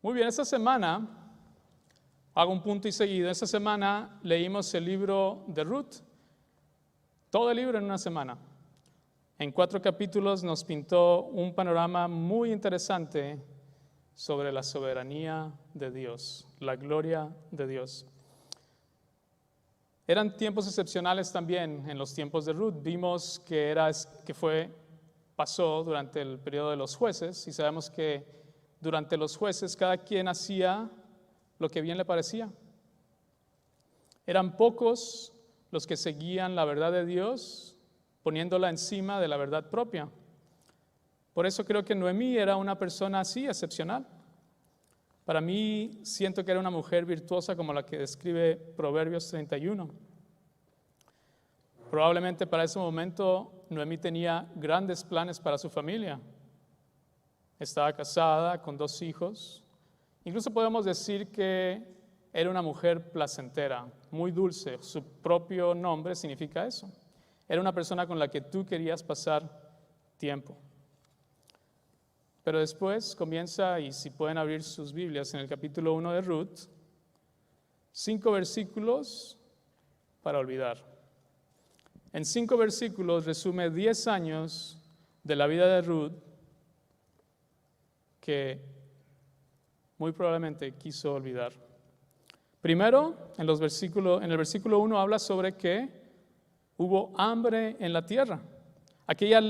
Muy bien, esta semana, hago un punto y seguido, esta semana leímos el libro de Ruth, todo el libro en una semana. En 4 capítulos nos pintó un panorama muy interesante sobre la soberanía de Dios, la gloria de Dios. Eran tiempos excepcionales también en los tiempos de Ruth. Vimos que pasó durante el periodo de los jueces y sabemos que durante los jueces cada quien hacía lo que bien le parecía. Eran pocos los que seguían la verdad de Dios poniéndola encima de la verdad propia. Por eso creo que Noemí era una persona así, excepcional. Para mí siento que era una mujer virtuosa como la que describe Proverbios 31. Probablemente para ese momento Noemí tenía grandes planes para su familia. Estaba casada con 2 hijos. Incluso podemos decir que era una mujer placentera, muy dulce. Su propio nombre significa eso. Era una persona con la que tú querías pasar tiempo. Pero después comienza, y si pueden abrir sus Biblias en el capítulo 1 de Ruth, 5 versículos para olvidar. En 5 versículos resume 10 años de la vida de Ruth que muy probablemente quiso olvidar. Primero, en el versículo 1 habla sobre que hubo hambre en la tierra. Aquella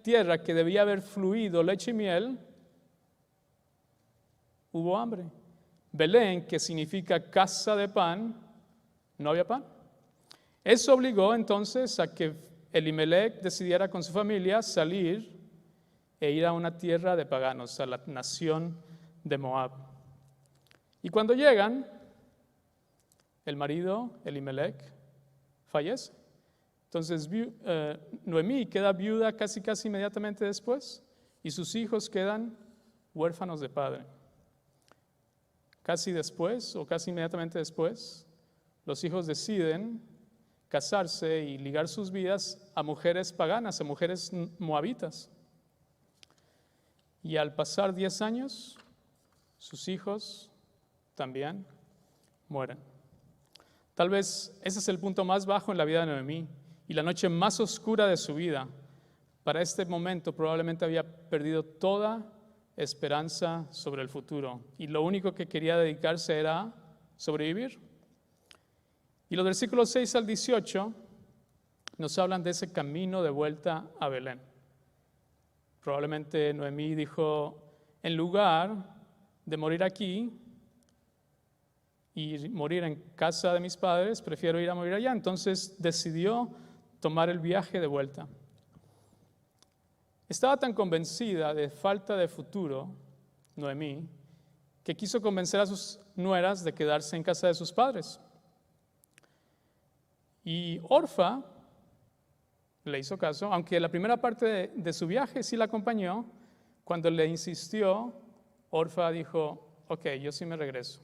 tierra que debía haber fluido leche y miel, hubo hambre. Belén, que significa casa de pan, no había pan. Eso obligó entonces a que Elimelec decidiera con su familia salir e ir a una tierra de paganos, a la nación de Moab. Y cuando llegan, el marido, Elimelec, fallece. Entonces Noemí queda viuda casi inmediatamente después y sus hijos quedan huérfanos de padre. Casi después o casi inmediatamente después, los hijos deciden casarse y ligar sus vidas a mujeres paganas, a mujeres moabitas. Y al pasar 10 años, sus hijos también mueren. Tal vez ese es el punto más bajo en la vida de Noemí y la noche más oscura de su vida. Para este momento probablemente había perdido toda esperanza sobre el futuro y lo único que quería dedicarse era sobrevivir. Y los versículos 6 al 18 nos hablan de ese camino de vuelta a Belén. Probablemente Noemí dijo, en lugar de morir aquí y morir en casa de mis padres, prefiero ir a morir allá. Entonces decidió tomar el viaje de vuelta. Estaba tan convencida de falta de futuro, Noemí, que quiso convencer a sus nueras de quedarse en casa de sus padres. Y Orfa le hizo caso, aunque la primera parte de su viaje sí la acompañó. Cuando le insistió, Orfa dijo, ok, yo sí me regreso.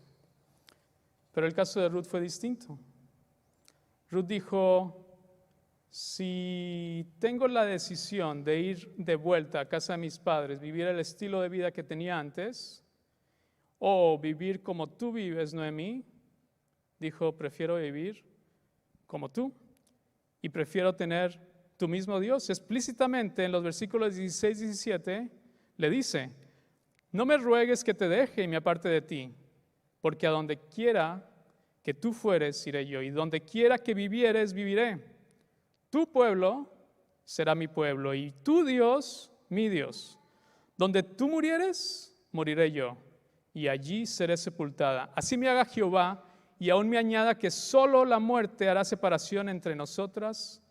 Pero el caso de Ruth fue distinto. Ruth dijo, si tengo la decisión de ir de vuelta a casa de mis padres, vivir el estilo de vida que tenía antes, o vivir como tú vives, Noemí, dijo, prefiero vivir como tú y prefiero tener tu mismo Dios. Explícitamente en los versículos 16 y 17 le dice, no me ruegues que te deje y me aparte de ti, porque a donde quiera que tú fueres, iré yo, y donde quiera que vivieres, viviré. Tu pueblo será mi pueblo, y tu Dios, mi Dios. Donde tú murieres, moriré yo, y allí seré sepultada. Así me haga Jehová, y aún me añada que solo la muerte hará separación entre nosotras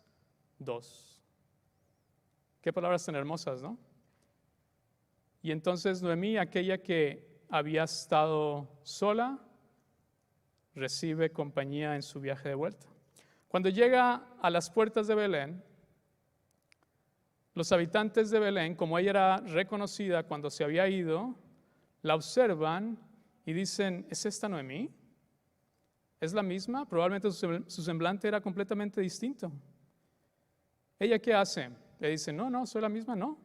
dos. Qué palabras tan hermosas, ¿no? Y entonces Noemí, aquella que había estado sola, recibe compañía en su viaje de vuelta. Cuando llega a las puertas de Belén, los habitantes de Belén, como ella era reconocida cuando se había ido, la observan y dicen, ¿es esta Noemí? ¿Es la misma? Probablemente su semblante era completamente distinto. ¿Ella qué hace? Le dice, no, soy la misma, no.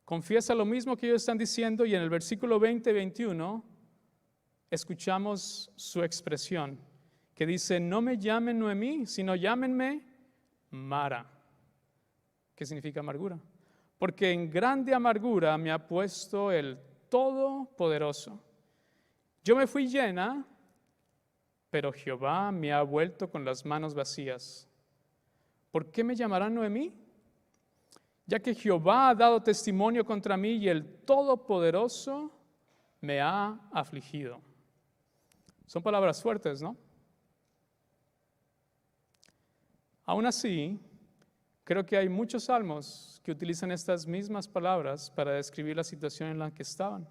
Confiesa lo mismo que ellos están diciendo y en el versículo 20 y 21 escuchamos su expresión, que dice, no me llamen Noemí, sino llámenme Mara, que significa amargura. Porque en grande amargura me ha puesto el Todopoderoso. Yo me fui llena, pero Jehová me ha vuelto con las manos vacías. ¿Por qué me llamarán Noemí? Ya que Jehová ha dado testimonio contra mí y el Todopoderoso me ha afligido. Son palabras fuertes, ¿no? Aún así, creo que hay muchos salmos que utilizan estas mismas palabras para describir la situación en la que estaban.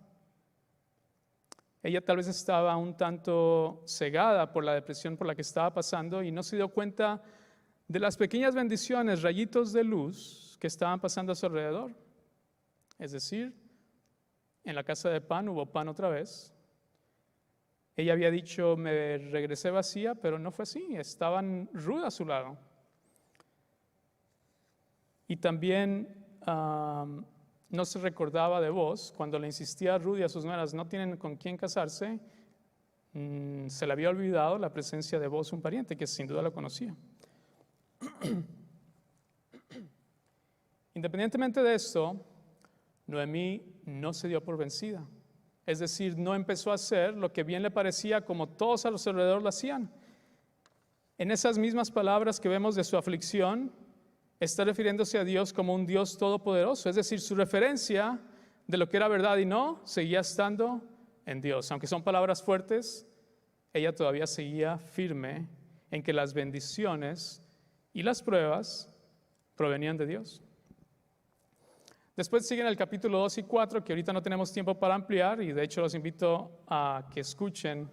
Ella tal vez estaba un tanto cegada por la depresión por la que estaba pasando y no se dio cuenta de las pequeñas bendiciones, rayitos de luz que estaban pasando a su alrededor. Es decir, en la casa de pan hubo pan otra vez. Ella había dicho, me regresé vacía, pero no fue así, estaban Ruth a su lado. Y también no se recordaba de Boaz, cuando le insistía a Ruth y a sus nueras, no tienen con quién casarse, se le había olvidado la presencia de Boaz, un pariente que sin duda lo conocía. Independientemente de esto, Noemí no se dio por vencida. Es decir, no empezó a hacer lo que bien le parecía como todos a los alrededor lo hacían. En esas mismas palabras que vemos de su aflicción, está refiriéndose a Dios como un Dios todopoderoso. Es decir, su referencia de lo que era verdad y no, seguía estando en Dios. Aunque son palabras fuertes, ella todavía seguía firme en que las bendiciones y las pruebas provenían de Dios. Después siguen el capítulo 2 y 4, que ahorita no tenemos tiempo para ampliar, y de hecho los invito a que escuchen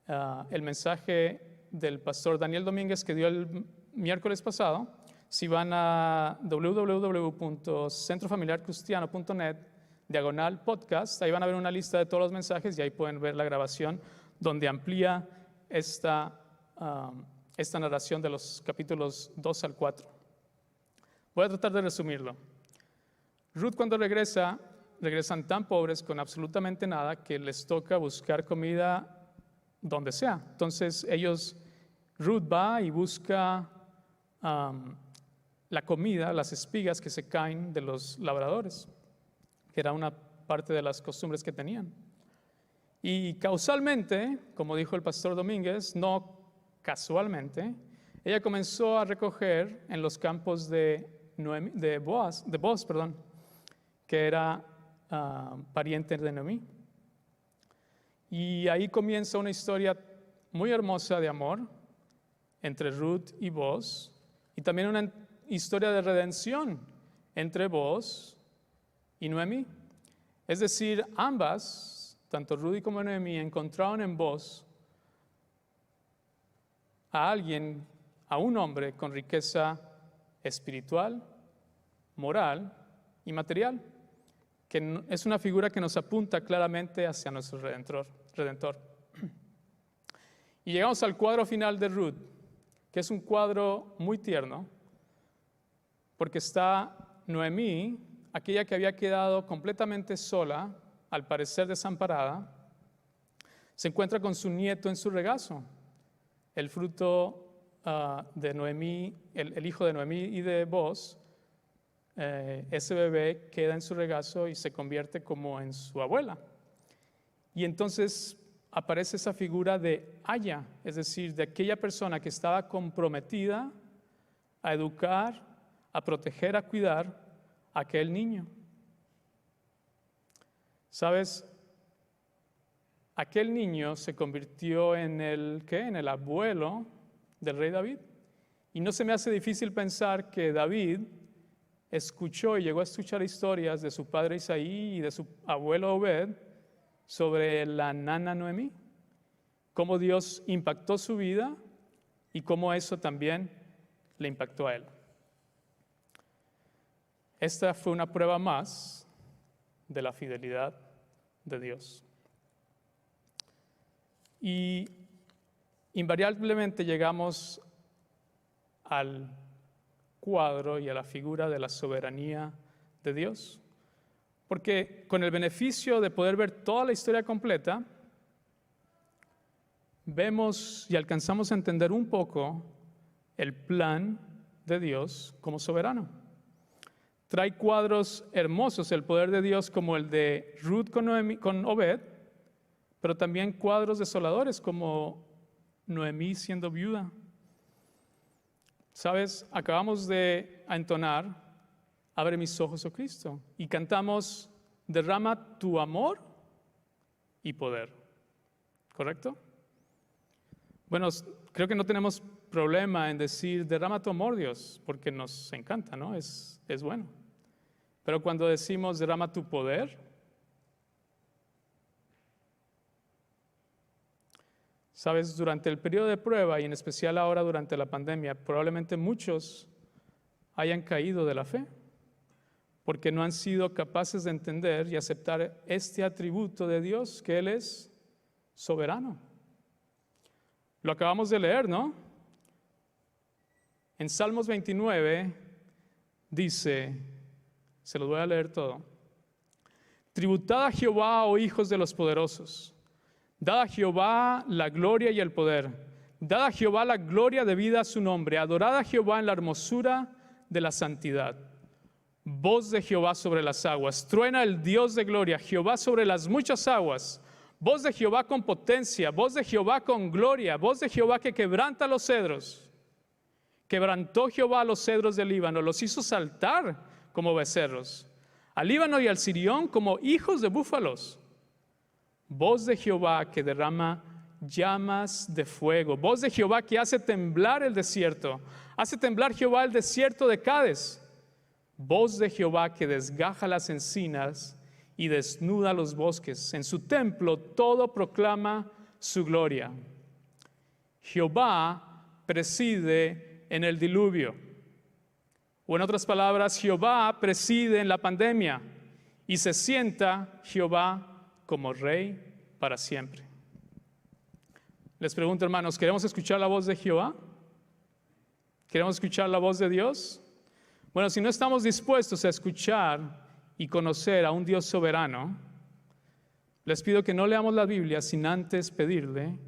el mensaje del pastor Daniel Domínguez que dio el miércoles pasado. Si van a www.centrofamiliarcristiano.net/podcast, ahí van a ver una lista de todos los mensajes y ahí pueden ver la grabación donde amplía esta narración de los capítulos 2 al 4. Voy a tratar de resumirlo. Ruth cuando regresan tan pobres con absolutamente nada que les toca buscar comida donde sea. Entonces Ruth va y busca la comida, las espigas que se caen de los labradores, que era una parte de las costumbres que tenían. Y causalmente, como dijo el pastor Domínguez, no casualmente, ella comenzó a recoger en los campos de Boaz, que era pariente de Noemí. Y ahí comienza una historia muy hermosa de amor entre Ruth y Boaz, y también una historia de redención entre Boaz y Noemí. Es decir, ambas, tanto Ruth como Noemí, encontraron en Boaz a alguien, a un hombre con riqueza espiritual, moral y material, que es una figura que nos apunta claramente hacia nuestro Redentor. Y llegamos al cuadro final de Ruth, que es un cuadro muy tierno, porque está Noemí, aquella que había quedado completamente sola, al parecer desamparada, se encuentra con su nieto en su regazo, el fruto de Noemí, el hijo de Noemí y de Boaz. Ese bebé queda en su regazo y se convierte como en su abuela. Y entonces aparece esa figura de Aya, es decir, de aquella persona que estaba comprometida a educar, a proteger, a cuidar a aquel niño. ¿Sabes? Aquel niño se convirtió en el abuelo del rey David. Y no se me hace difícil pensar que David escuchó y llegó a escuchar historias de su padre Isaí y de su abuelo Obed sobre la nana Noemí, cómo Dios impactó su vida y cómo eso también le impactó a él. Esta fue una prueba más de la fidelidad de Dios. Y invariablemente llegamos al cuadro y a la figura de la soberanía de Dios. Porque con el beneficio de poder ver toda la historia completa, vemos y alcanzamos a entender un poco el plan de Dios como soberano. Trae cuadros hermosos, el poder de Dios como el de Ruth con Obed, pero también cuadros desoladores como Noemí siendo viuda. ¿Sabes? Acabamos de entonar Abre mis ojos, oh Cristo, y cantamos Derrama tu amor y poder. ¿Correcto? Bueno, creo que no tenemos problema en decir derrama tu amor, Dios, porque nos encanta, ¿no? Es bueno. Pero cuando decimos derrama tu poder, sabes, durante el periodo de prueba y en especial ahora durante la pandemia, probablemente muchos hayan caído de la fe porque no han sido capaces de entender y aceptar este atributo de Dios, que Él es soberano. Lo acabamos de leer, ¿no? En Salmos 29 dice, se los voy a leer todo: tributad a Jehová, oh hijos de los poderosos, dad a Jehová la gloria y el poder, dad a Jehová la gloria debida a su nombre, adorad a Jehová en la hermosura de la santidad. Voz de Jehová sobre las aguas, truena el Dios de gloria, Jehová sobre las muchas aguas. Voz de Jehová con potencia, voz de Jehová con gloria, voz de Jehová que quebranta los cedros. Quebrantó Jehová los cedros del Líbano, los hizo saltar como becerros, al Líbano y al Sirión como hijos de búfalos. Voz de Jehová que derrama llamas de fuego, voz de Jehová que hace temblar el desierto, hace temblar Jehová el desierto de Cades. Voz de Jehová que desgaja las encinas y desnuda los bosques. En su templo todo proclama su gloria. Jehová preside en el diluvio. O en otras palabras, Jehová preside en la pandemia y se sienta Jehová como rey para siempre. Les pregunto, hermanos, ¿queremos escuchar la voz de Jehová? ¿Queremos escuchar la voz de Dios? Bueno, si no estamos dispuestos a escuchar y conocer a un Dios soberano, les pido que no leamos la Biblia sin antes pedirle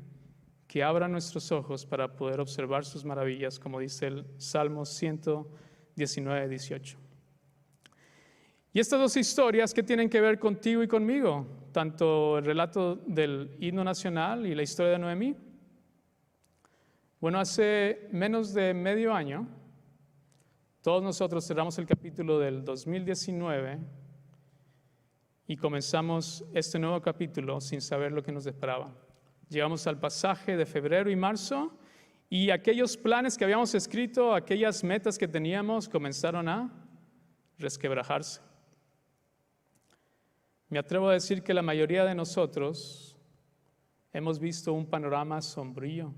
que abra nuestros ojos para poder observar sus maravillas, como dice el Salmo 119, 18. Y estas dos historias, ¿qué tienen que ver contigo y conmigo? Tanto el relato del himno nacional y la historia de Noemí. Bueno, hace menos de medio año, todos nosotros cerramos el capítulo del 2019 y comenzamos este nuevo capítulo sin saber lo que nos esperaba. Llegamos al pasaje de febrero y marzo y aquellos planes que habíamos escrito, aquellas metas que teníamos, comenzaron a resquebrajarse. Me atrevo a decir que la mayoría de nosotros hemos visto un panorama sombrío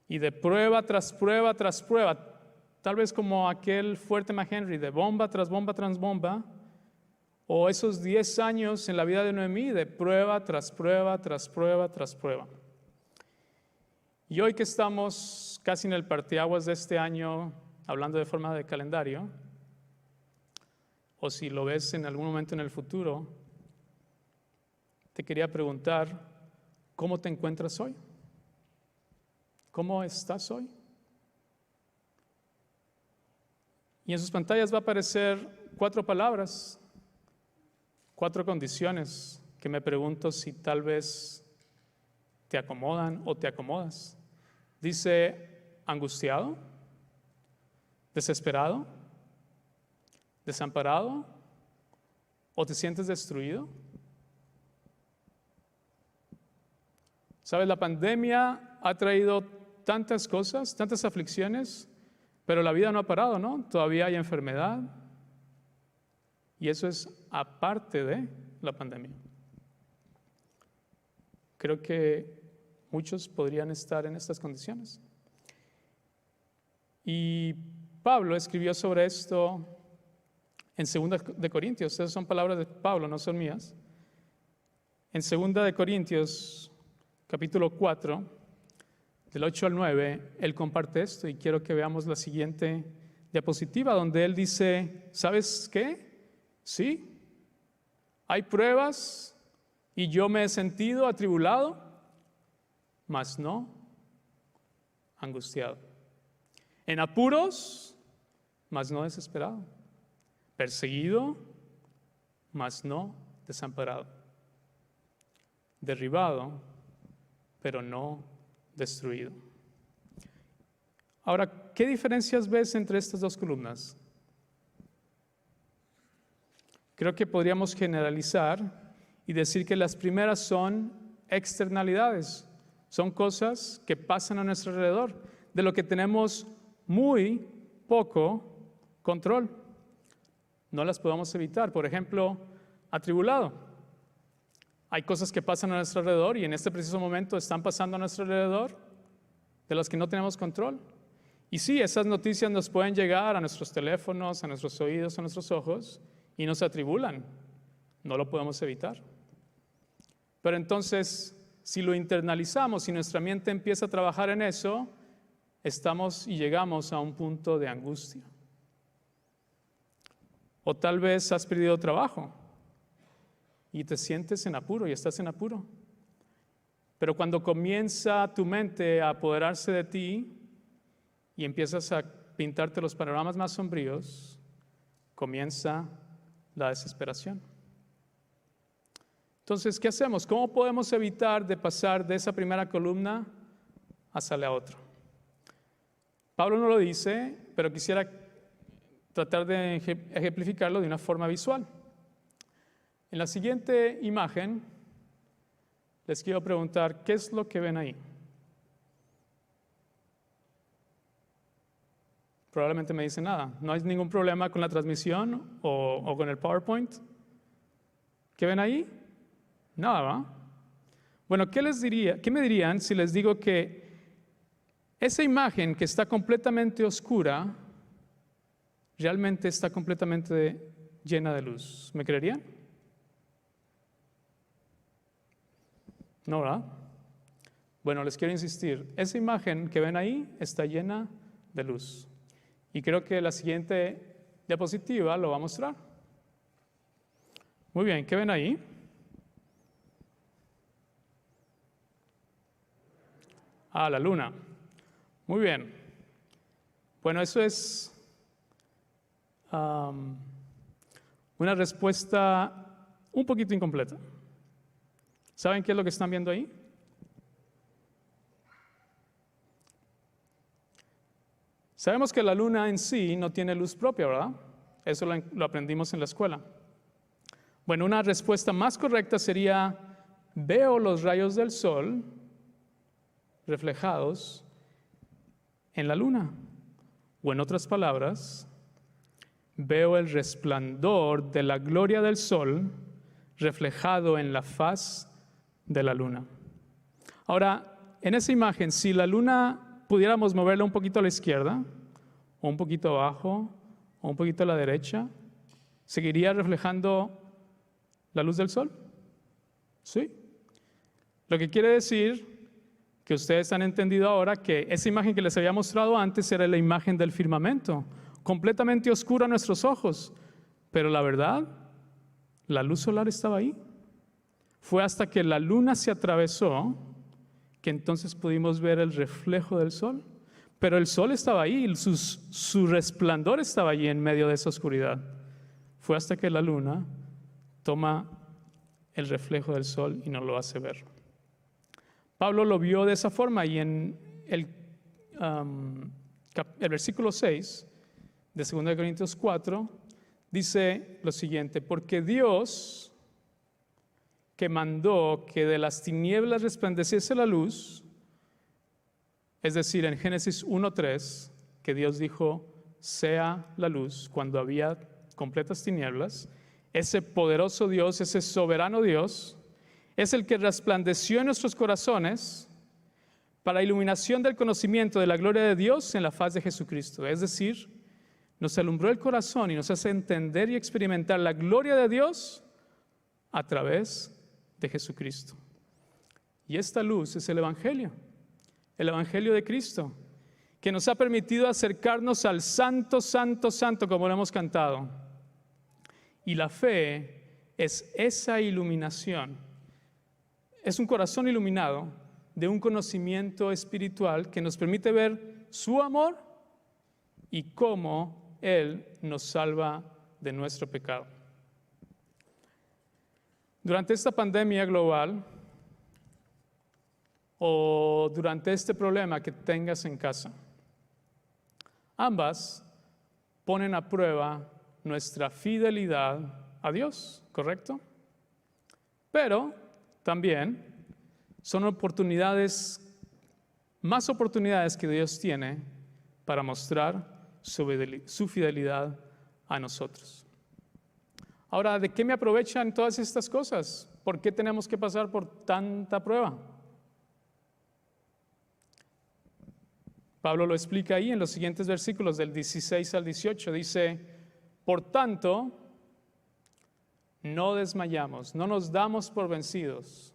y de prueba tras prueba tras prueba, tal vez como aquel fuerte McHenry de bomba tras bomba tras bomba, o esos 10 años en la vida de Noemí de prueba tras prueba tras prueba tras prueba. Y hoy que estamos casi en el parteaguas de este año, hablando de forma de calendario, o si lo ves en algún momento en el futuro, te quería preguntar, ¿cómo te encuentras hoy? ¿Cómo estás hoy? Y en sus pantallas va a aparecer 4 palabras, 4 condiciones que me pregunto si tal vez te acomodan o te acomodas. Dice angustiado, desesperado, desamparado o te sientes destruido. ¿Sabes? La pandemia ha traído tantas cosas, tantas aflicciones, pero la vida no ha parado, ¿no? Todavía hay enfermedad y eso es aparte de la pandemia. Creo que muchos podrían estar en estas condiciones. Y Pablo escribió sobre esto en 2 de Corintios. Esas son palabras de Pablo, no son mías. En 2 de Corintios, capítulo 4, del 8 al 9, él comparte esto y quiero que veamos la siguiente diapositiva donde él dice, ¿sabes qué? Sí, hay pruebas y yo me he sentido atribulado, mas no angustiado. En apuros, mas no desesperado. Perseguido, mas no desamparado. Derribado, pero no destruido. Ahora, ¿qué diferencias ves entre estas dos columnas? Creo que podríamos generalizar y decir que las primeras son externalidades, son cosas que pasan a nuestro alrededor, de lo que tenemos muy poco control. No las podemos evitar. Por ejemplo, atribulado. Hay cosas que pasan a nuestro alrededor y en este preciso momento están pasando a nuestro alrededor de las que no tenemos control. Y sí, esas noticias nos pueden llegar a nuestros teléfonos, a nuestros oídos, a nuestros ojos y nos atribulan. No lo podemos evitar. Pero entonces, si lo internalizamos, si nuestra mente empieza a trabajar en eso, estamos y llegamos a un punto de angustia. O tal vez has perdido trabajo y te sientes en apuro y estás en apuro. Pero cuando comienza tu mente a apoderarse de ti y empiezas a pintarte los panoramas más sombríos, comienza la desesperación. Entonces, ¿qué hacemos? ¿Cómo podemos evitar de pasar de esa primera columna hacia la otra? Pablo no lo dice, pero quisiera tratar de ejemplificarlo de una forma visual. En la siguiente imagen, les quiero preguntar, ¿qué es lo que ven ahí? Probablemente me dicen nada. ¿No hay ningún problema con la transmisión o con el PowerPoint? ¿Qué ven ahí? Nada, ¿va? Bueno, ¿qué me dirían si les digo que esa imagen que está completamente oscura realmente está completamente llena de luz? ¿Me creerían? No, ¿verdad? Bueno, les quiero insistir. Esa imagen que ven ahí está llena de luz. Y creo que la siguiente diapositiva lo va a mostrar. Muy bien, ¿qué ven ahí? Ah, la luna. Muy bien. Bueno, eso es una respuesta un poquito incompleta. ¿Saben qué es lo que están viendo ahí? Sabemos que la luna en sí no tiene luz propia, ¿verdad? Eso lo aprendimos en la escuela. Bueno, una respuesta más correcta sería, veo los rayos del sol reflejados en la luna. O en otras palabras, veo el resplandor de la gloria del sol reflejado en la faz de la luna. Ahora, en esa imagen, si la luna pudiéramos moverla un poquito a la izquierda, o un poquito abajo, o un poquito a la derecha, ¿seguiría reflejando la luz del sol? ¿Sí? Lo que quiere decir que ustedes han entendido ahora que esa imagen que les había mostrado antes era la imagen del firmamento, completamente oscura a nuestros ojos, pero la verdad, la luz solar estaba ahí. Fue hasta que la luna se atravesó que entonces pudimos ver el reflejo del sol. Pero el sol estaba ahí, su resplandor estaba allí en medio de esa oscuridad. Fue hasta que la luna toma el reflejo del sol y nos lo hace ver. Pablo lo vio de esa forma y en el versículo 6 de 2 Corintios 4 dice lo siguiente: porque Dios, que mandó que de las tinieblas resplandeciese la luz, es decir, en Génesis 1:3, que Dios dijo, sea la luz, cuando había completas tinieblas, ese poderoso Dios, ese soberano Dios, es el que resplandeció en nuestros corazones para iluminación del conocimiento de la gloria de Dios en la faz de Jesucristo. Es decir, nos alumbró el corazón y nos hace entender y experimentar la gloria de Dios a través de Jesucristo. Y esta luz es el Evangelio de Cristo, que nos ha permitido acercarnos al Santo, Santo, Santo, como lo hemos cantado. Y la fe es esa iluminación, es un corazón iluminado de un conocimiento espiritual que nos permite ver su amor y cómo Él nos salva de nuestro pecado. Durante esta pandemia global o durante este problema que tengas en casa, ambas ponen a prueba nuestra fidelidad a Dios, ¿correcto? Pero también son más oportunidades que Dios tiene para mostrar su fidelidad a nosotros. Ahora, ¿de qué me aprovechan todas estas cosas? ¿Por qué tenemos que pasar por tanta prueba? Pablo lo explica ahí en los siguientes versículos del 16 al 18. Dice, por tanto, no desmayamos, no nos damos por vencidos.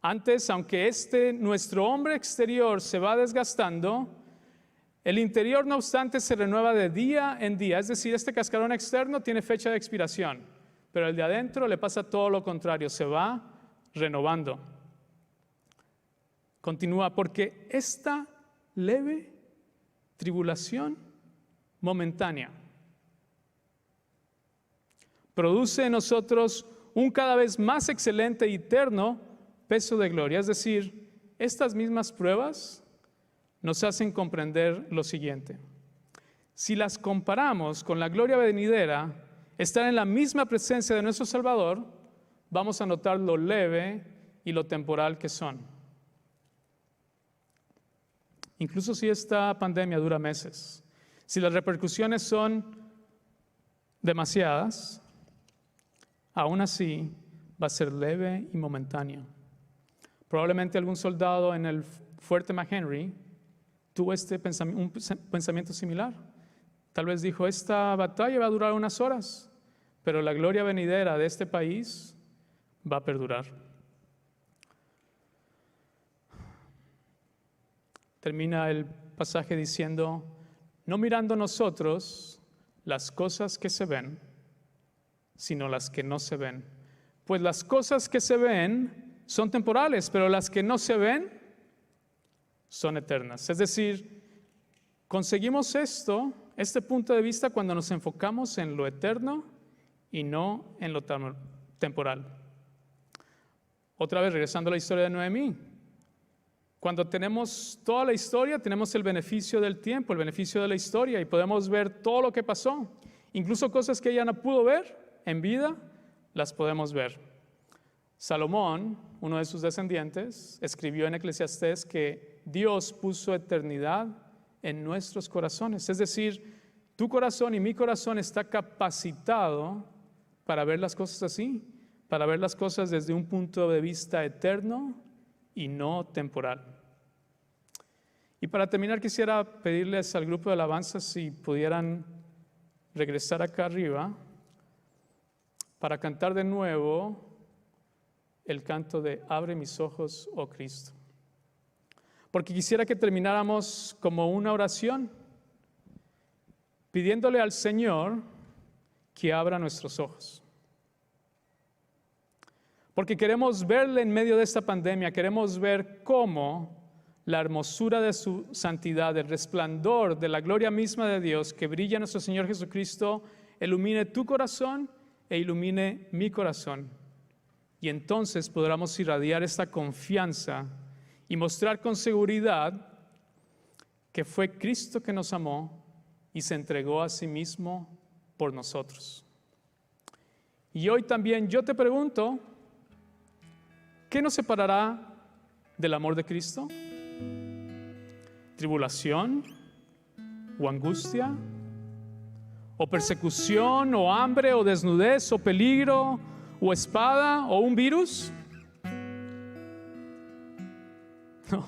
Antes, aunque nuestro hombre exterior se va desgastando, el interior, no obstante, se renueva de día en día. Es decir, este cascarón externo tiene fecha de expiración, pero el de adentro le pasa todo lo contrario, se va renovando. Continúa, porque esta leve tribulación momentánea produce en nosotros un cada vez más excelente y eterno peso de gloria. Es decir, estas mismas pruebas nos hacen comprender lo siguiente. Si las comparamos con la gloria venidera, estar en la misma presencia de nuestro Salvador, vamos a notar lo leve y lo temporal que son. Incluso si esta pandemia dura meses, si las repercusiones son demasiadas, aún así va a ser leve y momentáneo. Probablemente algún soldado en el fuerte McHenry tuvo un pensamiento similar. Tal vez dijo, esta batalla va a durar unas horas, pero la gloria venidera de este país va a perdurar. Termina el pasaje diciendo, no mirando nosotros las cosas que se ven, sino las que no se ven. Pues las cosas que se ven son temporales, pero las que no se ven son eternas. Es decir, conseguimos este punto de vista cuando nos enfocamos en lo eterno y no en lo temporal. Otra vez, regresando a la historia de Noemí. Cuando tenemos toda la historia, tenemos el beneficio del tiempo, el beneficio de la historia y podemos ver todo lo que pasó. Incluso cosas que ella no pudo ver en vida, las podemos ver. Salomón, uno de sus descendientes, escribió en Eclesiastés que Dios puso eternidad en nuestros corazones. Es decir, tu corazón y mi corazón está capacitado para ver las cosas así, para ver las cosas desde un punto de vista eterno y no temporal. Y para terminar, quisiera pedirles al grupo de alabanza si pudieran regresar acá arriba para cantar de nuevo el canto de Abre mis ojos, oh Cristo. Porque quisiera que termináramos como una oración, pidiéndole al Señor que abra nuestros ojos. Porque queremos verle en medio de esta pandemia, queremos ver cómo la hermosura de su santidad, el resplandor de la gloria misma de Dios que brilla en nuestro Señor Jesucristo, ilumine tu corazón e ilumine mi corazón. Y entonces podremos irradiar esta confianza y mostrar con seguridad que fue Cristo que nos amó y se entregó a sí mismo por nosotros. Y hoy también yo te pregunto, ¿qué nos separará del amor de Cristo? ¿Tribulación o angustia? ¿O persecución o hambre o desnudez o peligro o espada o un virus? No.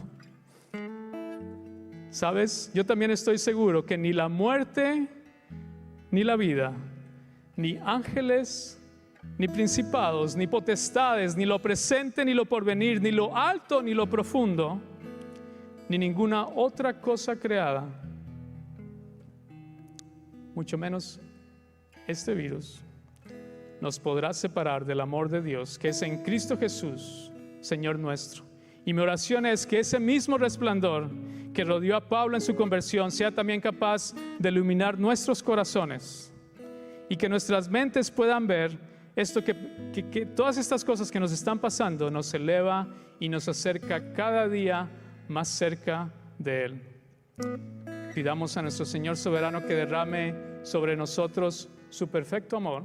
¿Sabes? Yo también estoy seguro que ni la muerte, ni la vida, ni ángeles, ni principados, ni potestades, ni lo presente, ni lo porvenir, ni lo alto, ni lo profundo, ni ninguna otra cosa creada, mucho menos este virus, nos podrá separar del amor de Dios que es en Cristo Jesús, Señor nuestro. Y mi oración es que ese mismo resplandor que rodeó a Pablo en su conversión sea también capaz de iluminar nuestros corazones y que nuestras mentes puedan ver esto que todas estas cosas que nos están pasando nos eleva y nos acerca cada día más cerca de Él. Pidamos a nuestro Señor soberano que derrame sobre nosotros su perfecto amor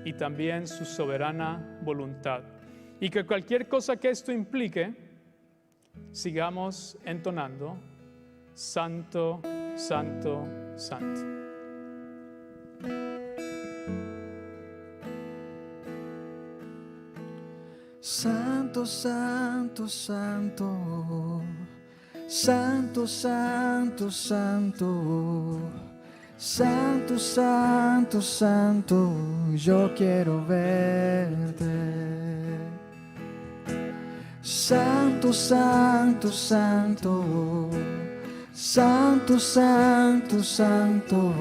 y también su soberana voluntad. Y que cualquier cosa que esto implique, sigamos entonando: Santo, Santo, Santo. Santo, santo, santo. Santo, santo, santo. Santo, santo, santo. Yo quiero verte. Santo, santo, santo. Santo, santo, santo.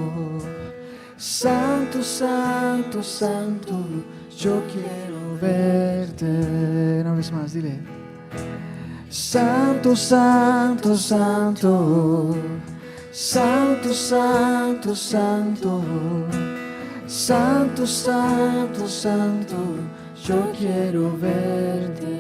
Santo, santo, santo. Yo quiero verte. Una vez más, dile. Santo, santo, santo. Santo, santo, santo. Santo, santo, santo. Yo quiero verte.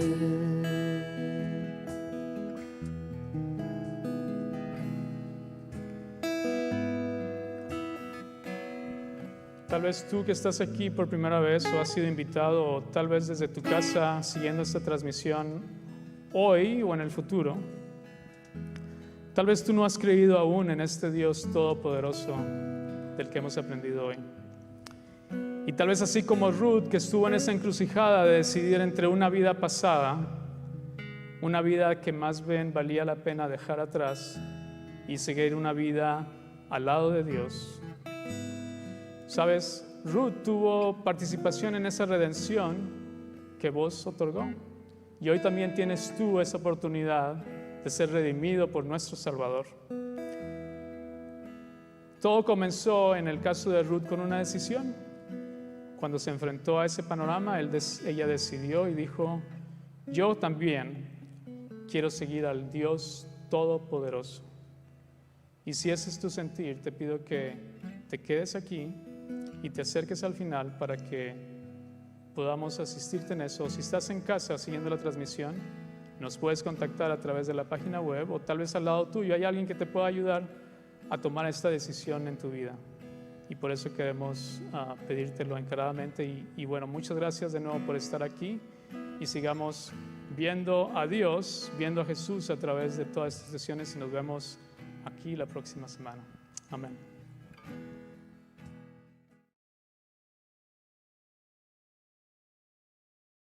Tal vez tú que estás aquí por primera vez o has sido invitado, o tal vez desde tu casa siguiendo esta transmisión hoy o en el futuro, tal vez tú no has creído aún en este Dios todopoderoso del que hemos aprendido hoy. Y tal vez así como Ruth, que estuvo en esa encrucijada de decidir entre una vida pasada, una vida que más bien valía la pena dejar atrás, y seguir una vida al lado de Dios. Sabes, Ruth tuvo participación en esa redención que vos otorgó. Y hoy también tienes tú esa oportunidad de ser redimido por nuestro Salvador. Todo comenzó en el caso de Ruth con una decisión. Cuando se enfrentó a ese panorama, ella decidió y dijo: yo también quiero seguir al Dios Todopoderoso. Y si ese es tu sentir, te pido que te quedes aquí y te acerques al final para que podamos asistirte en eso. Si estás en casa siguiendo la transmisión, nos puedes contactar a través de la página web, o tal vez al lado tuyo hay alguien que te pueda ayudar a tomar esta decisión en tu vida. Y por eso queremos pedírtelo encaradamente. Y bueno, muchas gracias de nuevo por estar aquí, y sigamos viendo a Dios, viendo a Jesús a través de todas estas sesiones, y nos vemos aquí la próxima semana. Amén.